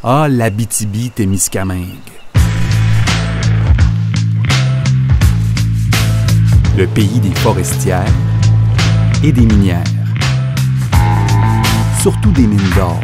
Ah, l'Abitibi-Témiscamingue. Le pays des forestières et des minières. Surtout des mines d'or.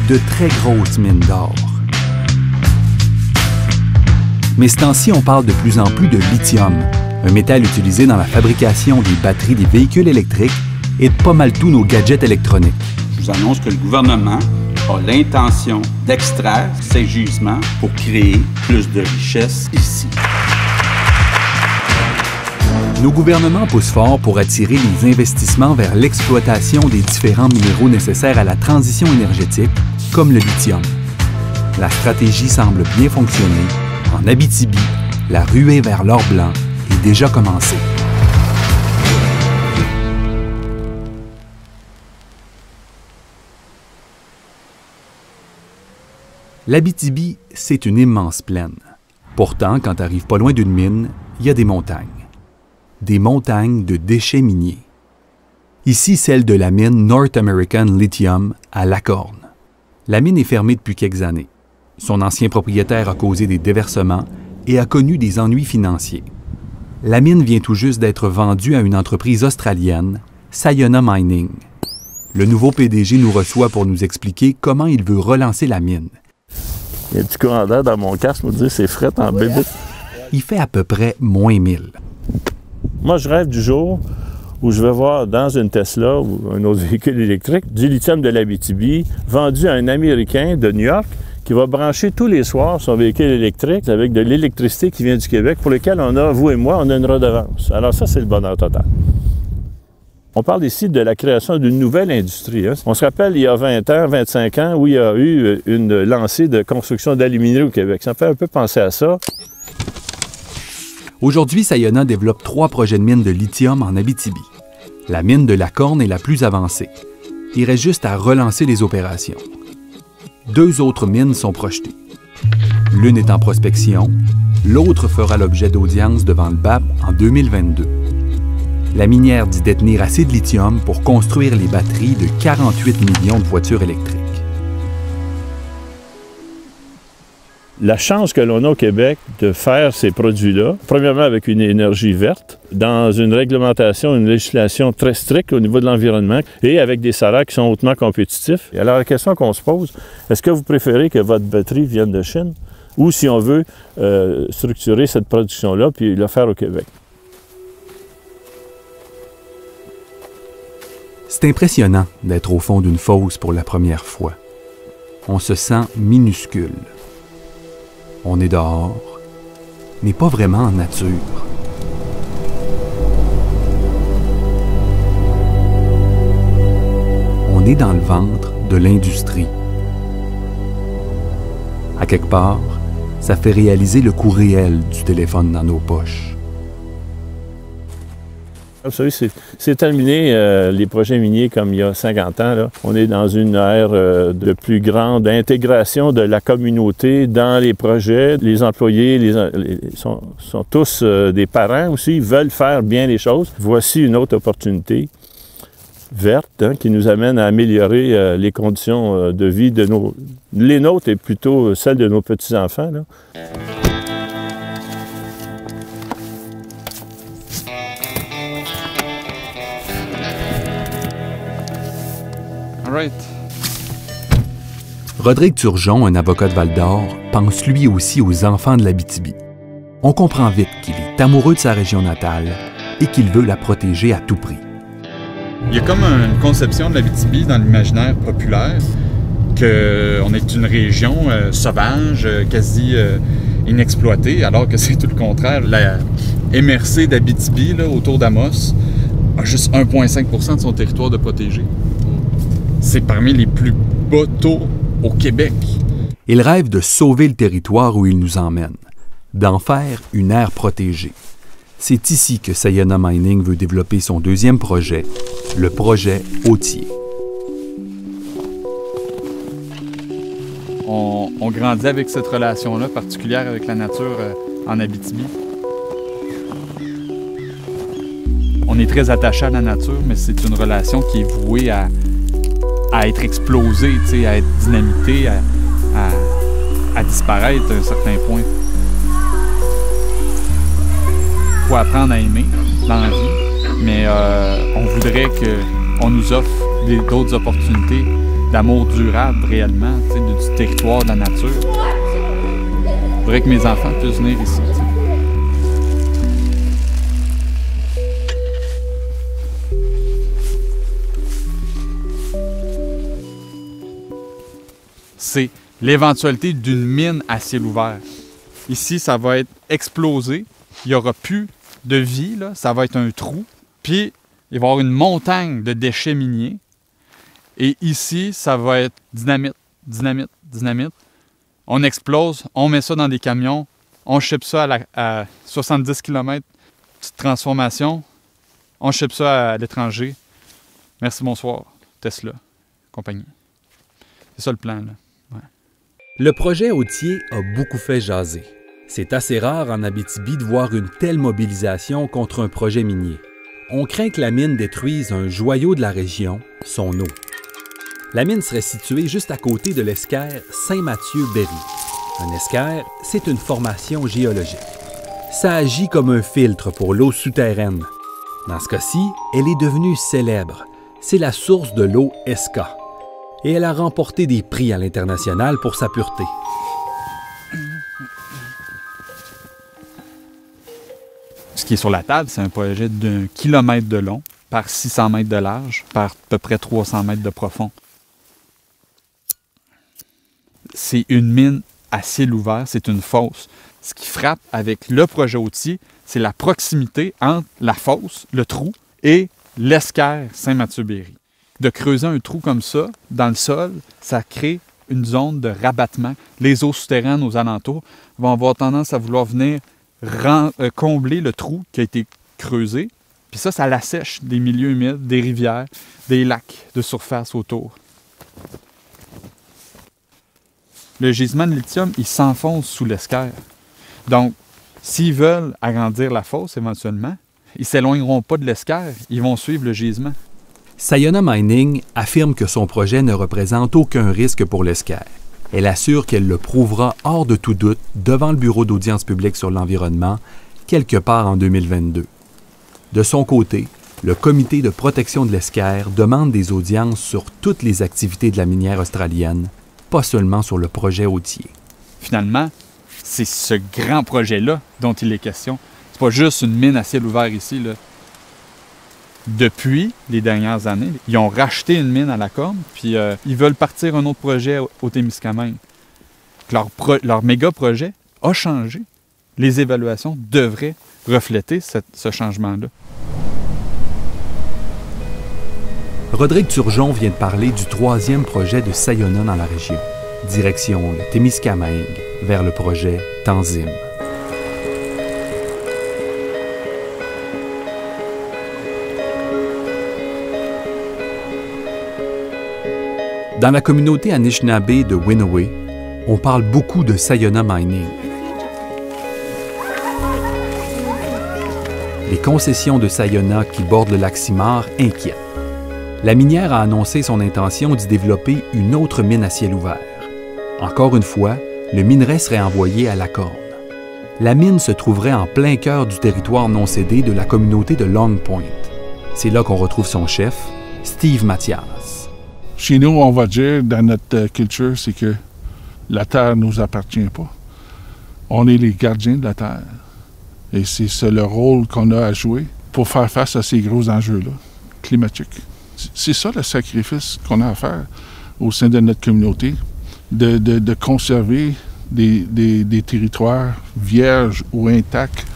De très grosses mines d'or. Mais ce temps-ci, on parle de plus en plus de lithium, un métal utilisé dans la fabrication des batteries des véhicules électriques et de pas mal tous nos gadgets électroniques. Je vous annonce que le gouvernement a l'intention d'extraire ces gisements pour créer plus de richesses ici. Nos gouvernements poussent fort pour attirer les investissements vers l'exploitation des différents minéraux nécessaires à la transition énergétique, comme le lithium. La stratégie semble bien fonctionner. En Abitibi, la ruée vers l'or blanc est déjà commencée. L'Abitibi, c'est une immense plaine. Pourtant, quand tu arrives pas loin d'une mine, il y a des montagnes. Des montagnes de déchets miniers. Ici, celle de la mine North American Lithium à Lacorne. La mine est fermée depuis quelques années. Son ancien propriétaire a causé des déversements et a connu des ennuis financiers. La mine vient tout juste d'être vendue à une entreprise australienne, Sayona Mining. Le nouveau PDG nous reçoit pour nous expliquer comment il veut relancer la mine. Il y a un petit courant d'air dans mon casque, me dire c'est fret en bébé. Il fait à peu près moins 1000. Moi, je rêve du jour où je vais voir dans une Tesla ou un autre véhicule électrique du lithium de l'Abitibi vendu à un Américain de New York qui va brancher tous les soirs son véhicule électrique avec de l'électricité qui vient du Québec pour lequel on a, vous et moi, on a une redevance. Alors ça, c'est le bonheur total. On parle ici de la création d'une nouvelle industrie. Hein. On se rappelle, il y a 20 ans, 25 ans, où il y a eu une lancée de construction d'aluminium au Québec. Ça me fait un peu penser à ça. Aujourd'hui, Sayona développe 3 projets de mines de lithium en Abitibi. La mine de Lacorne est la plus avancée. Il reste juste à relancer les opérations. 2 autres mines sont projetées. L'une est en prospection, l'autre fera l'objet d'audience devant le BAP en 2022. La minière dit détenir assez de lithium pour construire les batteries de 48 millions de voitures électriques. La chance que l'on a au Québec de faire ces produits-là, premièrement avec une énergie verte, dans une réglementation, une législation très stricte au niveau de l'environnement et avec des salaires qui sont hautement compétitifs. Et alors la question qu'on se pose, est-ce que vous préférez que votre batterie vienne de Chine ou si on veut structurer cette production-là puis le faire au Québec? C'est impressionnant d'être au fond d'une fosse pour la première fois. On se sent minuscule. On est dehors, mais pas vraiment en nature. On est dans le ventre de l'industrie. À quelque part, ça fait réaliser le coût réel du téléphone dans nos poches. Vous savez, c'est terminé les projets miniers comme il y a 50 ans. Là. On est dans une ère de plus grande intégration de la communauté dans les projets. Les employés sont tous des parents aussi, ils veulent faire bien les choses. Voici une autre opportunité verte qui nous amène à améliorer les conditions de vie de les nôtres et plutôt celles de nos petits-enfants. Right. Rodrigue Turgeon, un avocat de Val-d'Or, pense lui aussi aux enfants de l'Abitibi. On comprend vite qu'il est amoureux de sa région natale et qu'il veut la protéger à tout prix. Il y a comme une conception de l'Abitibi dans l'imaginaire populaire qu'on est une région sauvage, quasi inexploitée, alors que c'est tout le contraire. La MRC d'Abitibi, autour d'Amos, a juste 1,5 % de son territoire de protégé. C'est parmi les plus bas taux au Québec. Il rêve de sauver le territoire où il nous emmène, d'en faire une aire protégée. C'est ici que Sayona Mining veut développer son deuxième projet, le projet Autier. On grandit avec cette relation-là particulière avec la nature en Abitibi. On est très attaché à la nature, mais c'est une relation qui est vouée à être explosée, à être dynamitée, à disparaître à un certain point. Il faut apprendre à aimer dans la vie, mais on voudrait qu'on nous offre d'autres opportunités d'amour durable réellement, du territoire, de la nature. Je voudrais que mes enfants puissent venir ici. C'est l'éventualité d'une mine à ciel ouvert. Ici, ça va être explosé. Il n'y aura plus de vie, là. Ça va être un trou. Puis, il va y avoir une montagne de déchets miniers. Et ici, ça va être dynamite, dynamite, dynamite. On explose, on met ça dans des camions, on ship ça à 70 km, petite transformation, on ship ça à l'étranger. Merci, bonsoir, Tesla, compagnie. C'est ça le plan, là. Ouais. Le projet Authier a beaucoup fait jaser. C'est assez rare en Abitibi de voir une telle mobilisation contre un projet minier. On craint que la mine détruise un joyau de la région, son eau. La mine serait située juste à côté de l'escaire Saint-Mathieu-Berry. Un escaire, c'est une formation géologique. Ça agit comme un filtre pour l'eau souterraine. Dans ce cas-ci, elle est devenue célèbre. C'est la source de l'eau ESCA. Et elle a remporté des prix à l'international pour sa pureté. Ce qui est sur la table, c'est un projet d'1 kilomètre de long par 600 mètres de large, par à peu près 300 mètres de profond. C'est une mine à ciel ouvert, c'est une fosse. Ce qui frappe avec le projet Authier, c'est la proximité entre la fosse, le trou, et l'escaire Saint-Mathieu-Berry. De creuser un trou comme ça, dans le sol, ça crée une zone de rabattement. Les eaux souterraines aux alentours vont avoir tendance à vouloir venir combler le trou qui a été creusé. Puis ça l'assèche des milieux humides, des rivières, des lacs de surface autour. Le gisement de lithium, il s'enfonce sous l'escaire. Donc, s'ils veulent agrandir la fosse éventuellement, ils ne s'éloigneront pas de l'escaire, ils vont suivre le gisement. Sayona Mining affirme que son projet ne représente aucun risque pour l'escaire. Elle assure qu'elle le prouvera hors de tout doute devant le Bureau d'audience publique sur l'environnement quelque part en 2022. De son côté, le Comité de protection de l'escaire demande des audiences sur toutes les activités de la minière australienne, pas seulement sur le projet Authier. Finalement, c'est ce grand projet-là dont il est question. C'est pas juste une mine à ciel ouvert ici, là. Depuis les dernières années, ils ont racheté une mine à la Corne, puis ils veulent partir un autre projet au Témiscamingue. Leur méga projet a changé. Les évaluations devraient refléter ce changement-là. Rodrigue Turgeon vient de parler du 3e projet de Sayona dans la région. Direction le Témiscamingue, vers le projet Tanzim. Dans la communauté Anishinaabe de Winoway, on parle beaucoup de Sayona Mining. Les concessions de Sayona qui bordent le lac Simard inquiètent. La minière a annoncé son intention d'y développer une autre mine à ciel ouvert. Encore une fois, le minerai serait envoyé à la Corne. La mine se trouverait en plein cœur du territoire non cédé de la communauté de Long Point. C'est là qu'on retrouve son chef, Steve Mathias. Chez nous, on va dire, dans notre culture, c'est que la Terre ne nous appartient pas. On est les gardiens de la Terre. Et c'est le rôle qu'on a à jouer pour faire face à ces gros enjeux-là, climatiques. C'est ça le sacrifice qu'on a à faire au sein de notre communauté, de conserver des territoires vierges ou intacts.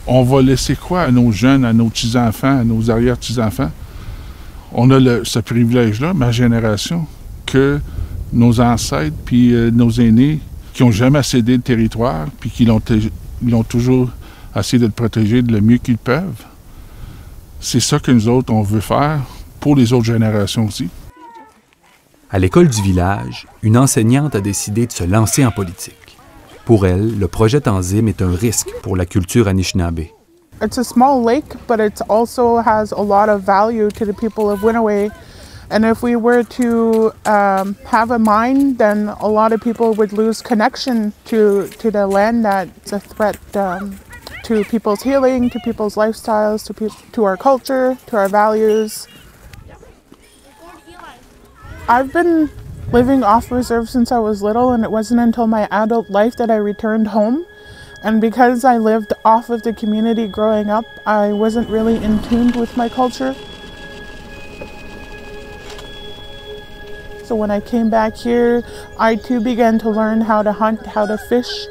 On va laisser quoi à nos jeunes, à nos petits-enfants, à nos arrière-petits-enfants? On a ce privilège-là, ma génération, que nos ancêtres puis nos aînés qui n'ont jamais cédé le territoire puis qui l'ont toujours essayé de le protéger le mieux qu'ils peuvent. C'est ça que nous autres, on veut faire pour les autres générations aussi. À l'école du village, une enseignante a décidé de se lancer en politique. Pour elle, le projet Tanzim est un risque pour la culture Anishinaabe. It's a small lake, but it also has a lot of value to the people of Winoway And if we were to have a mine, then a lot of people would lose connection to the land that's a threat to people's healing, to people's lifestyles, to our culture, to our values. I've been living off reserve since I was little, and it wasn't until my adult life that I returned home. And because I lived off of the community growing up, I wasn't really in tune with my culture. So when I came back here, I too began to learn how to hunt, how to fish.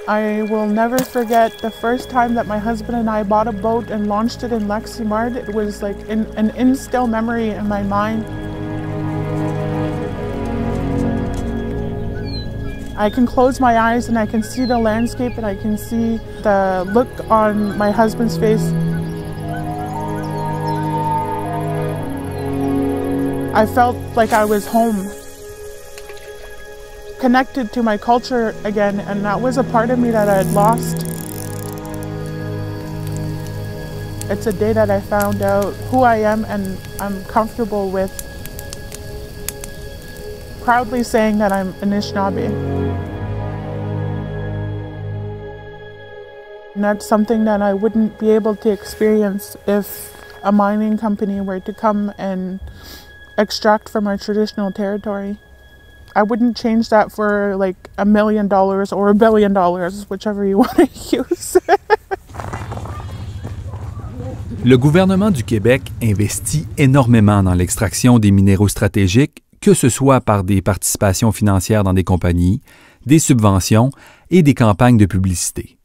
I will never forget the first time that my husband and I bought a boat and launched it in Lac Simard. It was like an instill memory in my mind. I can close my eyes and I can see the landscape and I can see the look on my husband's face. I felt like I was home, connected to my culture again, and that was a part of me that I had lost. It's a day that I found out who I am and I'm comfortable with proudly saying that I'm Anishinaabe. And that's something that I wouldn't be able to experience if a mining company were to come and extract from our traditional territory. I wouldn't change that for like $1 million or $1 billion, whichever you want to use. Le gouvernement du Québec investit énormément dans l'extraction des minéraux stratégiques, que ce soit par des participations financières dans des compagnies, des subventions et des campagnes de publicité.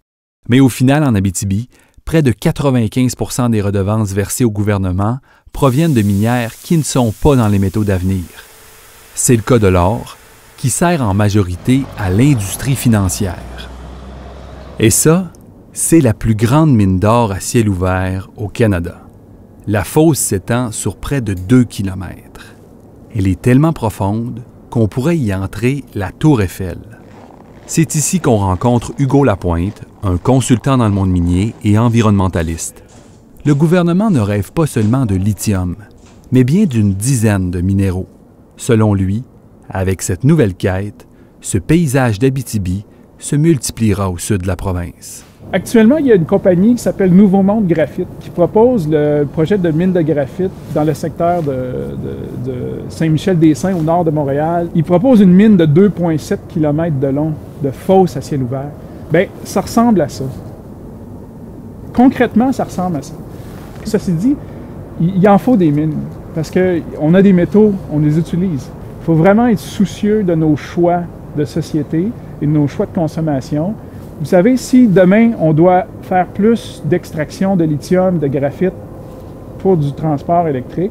Mais au final, en Abitibi, près de 95% des redevances versées au gouvernement proviennent de minières qui ne sont pas dans les métaux d'avenir. C'est le cas de l'or, qui sert en majorité à l'industrie financière. Et ça, c'est la plus grande mine d'or à ciel ouvert au Canada. La fosse s'étend sur près de 2 km. Elle est tellement profonde qu'on pourrait y entrer la Tour Eiffel. C'est ici qu'on rencontre Hugo Lapointe, un consultant dans le monde minier et environnementaliste. Le gouvernement ne rêve pas seulement de lithium, mais bien d'une dizaine de minéraux. Selon lui, avec cette nouvelle quête, ce paysage d'Abitibi se multipliera au sud de la province. Actuellement, il y a une compagnie qui s'appelle Nouveau Monde Graphite qui propose le projet de mine de graphite dans le secteur de Saint-Michel-des-Saints au nord de Montréal. Il propose une mine de 2,7 km de long, de fosse à ciel ouvert. Bien, ça ressemble à ça. Concrètement, ça ressemble à ça. Ceci dit, il en faut des mines parce qu'on a des métaux, on les utilise. Il faut vraiment être soucieux de nos choix de société et de nos choix de consommation. Vous savez, si demain, on doit faire plus d'extraction de lithium, de graphite pour du transport électrique,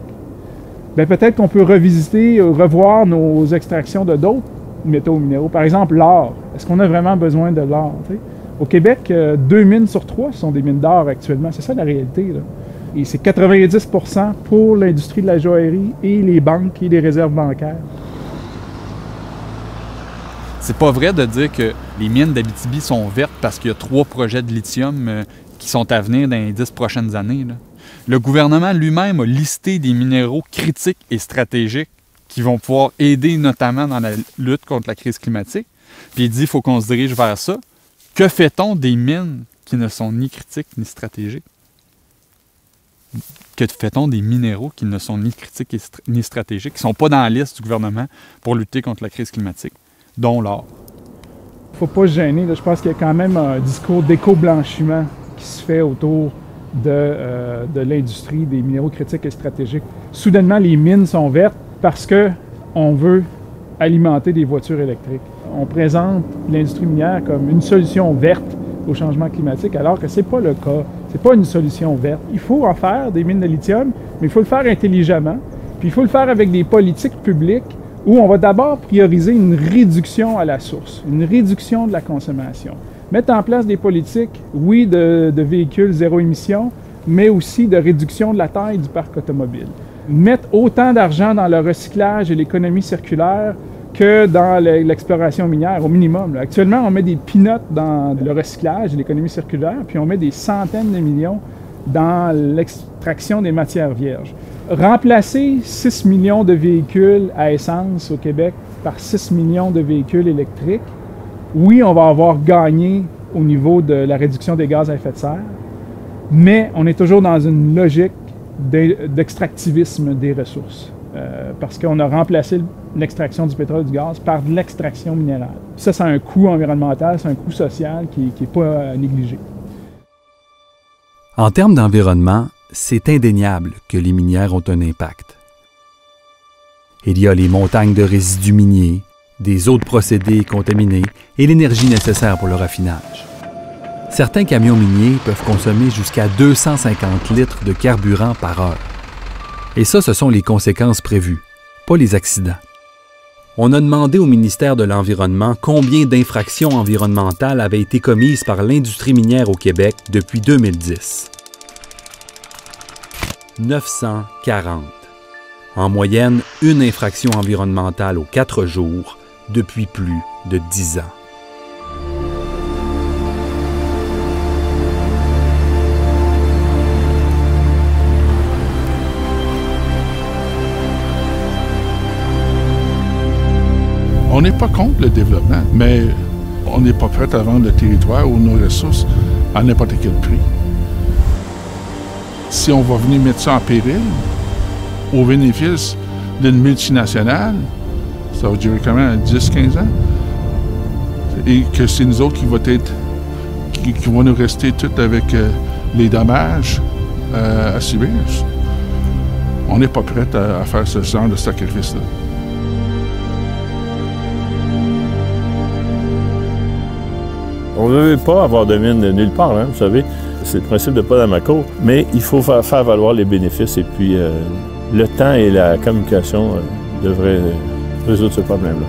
bien peut-être qu'on peut revisiter, revoir nos extractions de d'autres métaux minéraux. Par exemple, l'or. Est-ce qu'on a vraiment besoin de l'or? Au Québec, 2 mines sur 3 sont des mines d'or actuellement. C'est ça la réalité, là. Et c'est 90% pour l'industrie de la joaillerie et les banques et les réserves bancaires. C'est pas vrai de dire que les mines d'Abitibi sont vertes parce qu'il y a 3 projets de lithium qui sont à venir dans les 10 prochaines années, là. Le gouvernement lui-même a listé des minéraux critiques et stratégiques qui vont pouvoir aider notamment dans la lutte contre la crise climatique. Puis il dit qu'il faut qu'on se dirige vers ça. Que fait-on des mines qui ne sont ni critiques ni stratégiques? Que fait-on des minéraux qui ne sont ni critiques ni stratégiques, qui ne sont pas dans la liste du gouvernement pour lutter contre la crise climatique, dont l'or? Il ne faut pas se gêner. Là. Je pense qu'il y a quand même un discours d'éco-blanchiment qui se fait autour de l'industrie des minéraux critiques et stratégiques. Soudainement, les mines sont vertes parce qu'on veut alimenter des voitures électriques. On présente l'industrie minière comme une solution verte au changement climatique, alors que ce n'est pas le cas. Ce n'est pas une solution verte. Il faut en faire des mines de lithium, mais il faut le faire intelligemment. Puis il faut le faire avec des politiques publiques où on va d'abord prioriser une réduction à la source, une réduction de la consommation. Mettre en place des politiques, oui, de véhicules zéro émission, mais aussi de réduction de la taille du parc automobile. Mettre autant d'argent dans le recyclage et l'économie circulaire que dans l'exploration minière, au minimum. Là. Actuellement, on met des peanuts dans le recyclage et l'économie circulaire, puis on met des centaines de millions dans l'extraction des matières vierges. Remplacer 6 millions de véhicules à essence au Québec par 6 millions de véhicules électriques, oui, on va avoir gagné au niveau de la réduction des gaz à effet de serre, mais on est toujours dans une logique d'extractivisme des ressources. Parce qu'on a remplacé l'extraction du pétrole et du gaz par de l'extraction minérale. Ça a un coût environnemental, c'est un coût social qui n'est pas négligé. En termes d'environnement, c'est indéniable que les minières ont un impact. Il y a les montagnes de résidus miniers, des eaux de procédés contaminés et l'énergie nécessaire pour le raffinage. Certains camions miniers peuvent consommer jusqu'à 250 litres de carburant par heure. Et ça, ce sont les conséquences prévues, pas les accidents. On a demandé au ministère de l'Environnement combien d'infractions environnementales avaient été commises par l'industrie minière au Québec depuis 2010. 940. En moyenne, une infraction environnementale aux 4 jours depuis plus de 10 ans. On n'est pas contre le développement, mais on n'est pas prêt à vendre le territoire ou nos ressources à n'importe quel prix. Si on va venir mettre ça en péril, au bénéfice d'une multinationale, ça va durer quand même 10-15 ans. Et que c'est nous autres qui vont nous rester tout avec les dommages à subir. On n'est pas prêt à faire ce genre de sacrifice-là. On ne veut pas avoir de mine nulle part, hein, vous savez. C'est le principe de pas dans ma cour. Mais il faut faire valoir les bénéfices et puis le temps et la communication devraient résoudre ce problème-là.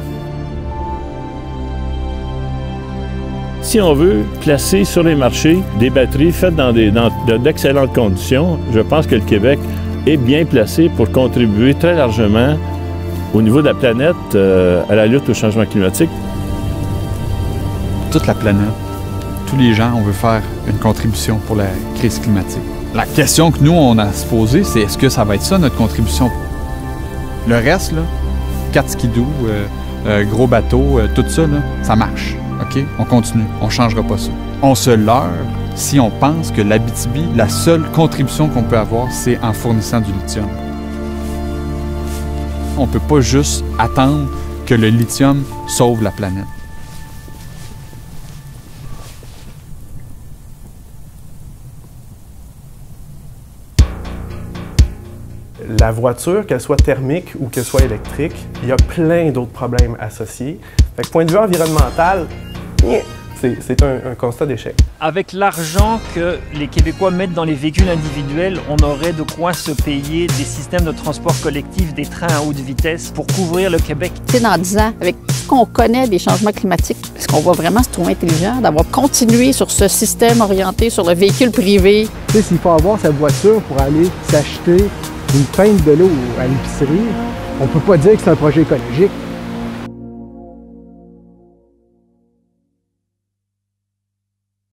Si on veut placer sur les marchés des batteries faites dans d'excellentes conditions, je pense que le Québec est bien placé pour contribuer très largement au niveau de la planète à la lutte au changement climatique. Toute la planète, tous les gens, on veut faire une contribution pour la crise climatique. La question que nous, on a à se poser, c'est est-ce que ça va être ça, notre contribution? Le reste, là, 4 skidoo, gros bateaux, tout ça, là, ça marche. OK? On continue. On ne changera pas ça. On se leurre si on pense que l'Abitibi, la seule contribution qu'on peut avoir, c'est en fournissant du lithium. On ne peut pas juste attendre que le lithium sauve la planète. La voiture, qu'elle soit thermique ou qu'elle soit électrique, il y a plein d'autres problèmes associés. Fait que, point de vue environnemental, c'est un constat d'échec. Avec l'argent que les Québécois mettent dans les véhicules individuels, on aurait de quoi se payer des systèmes de transport collectif, des trains à haute vitesse pour couvrir le Québec. Tu sais, dans 10 ans, avec tout ce qu'on connaît des changements climatiques, est-ce qu'on va vraiment se trouver intelligent d'avoir continué sur ce système orienté sur le véhicule privé? Tu sais, s'il faut avoir sa voiture pour aller s'acheter une pinte de l'eau à l'épicerie, on peut pas dire que c'est un projet écologique.